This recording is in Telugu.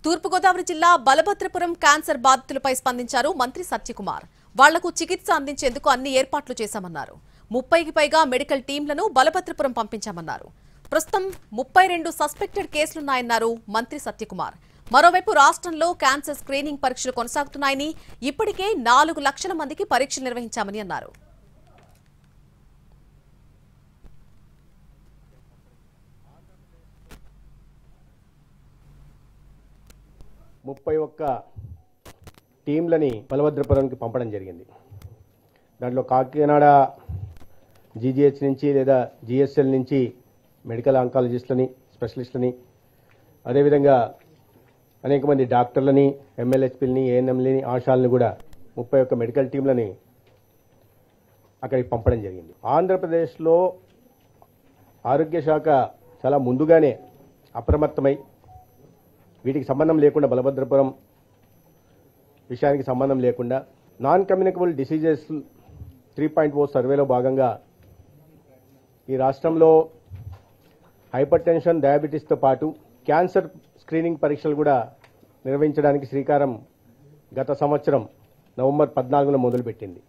తూర్పుగోదావరి జిల్లా బలభద్రపురం క్యాన్సర్ బాధితులపై స్పందించారు మంత్రి సత్యకుమార్. వాళ్లకు చికిత్స అందించేందుకు అన్ని ఏర్పాట్లు చేశామన్నారు. 30కి పైగా మెడికల్ టీంలను బలభద్రపురం పంపించామన్నారు. ప్రస్తుతం 32 సస్పెక్టెడ్ కేసులున్నాయన్నారు మంత్రి సత్యకుమార్. మరోవైపు రాష్ట్రంలో క్యాన్సర్ స్క్రీనింగ్ పరీక్షలు కొనసాగుతున్నాయని, ఇప్పటికే 4 లక్షల మందికి పరీక్షలు నిర్వహించామని అన్నారు. ముప్పై ఒక్క టీంలని బలభద్రపురంకి పంపడం జరిగింది. దాంట్లో కాకినాడ జీజీహెచ్ నుంచి లేదా జిఎస్ఎల్ నుంచి మెడికల్ ఆంకాలజిస్టులని, స్పెషలిస్టులని, అదేవిధంగా అనేక మంది డాక్టర్లని, ఎంఎల్హెచ్పీలని, ఏఎన్ఎంలని, ఆశాలని కూడా 31 మెడికల్ టీంలని అక్కడికి పంపడం జరిగింది. ఆంధ్రప్రదేశ్లో ఆరోగ్య శాఖ చాలా ముందుగానే అప్రమత్తమై వీటికి సంబంధం లేకుండా, బలభద్రపురం విషయానికి సంబంధం లేకుండా నాన్ కమ్యూనికబుల్ డిసీజెస్ 3.0 సర్వేలో భాగంగా ఈ రాష్ట్రంలో హైపర్ టెన్షన్, డయాబెటీస్తో పాటు క్యాన్సర్ స్క్రీనింగ్ పరీక్షలు కూడా నిర్వహించడానికి శ్రీకారం గత సంవత్సరం నవంబర్ 14న మొదలుపెట్టింది.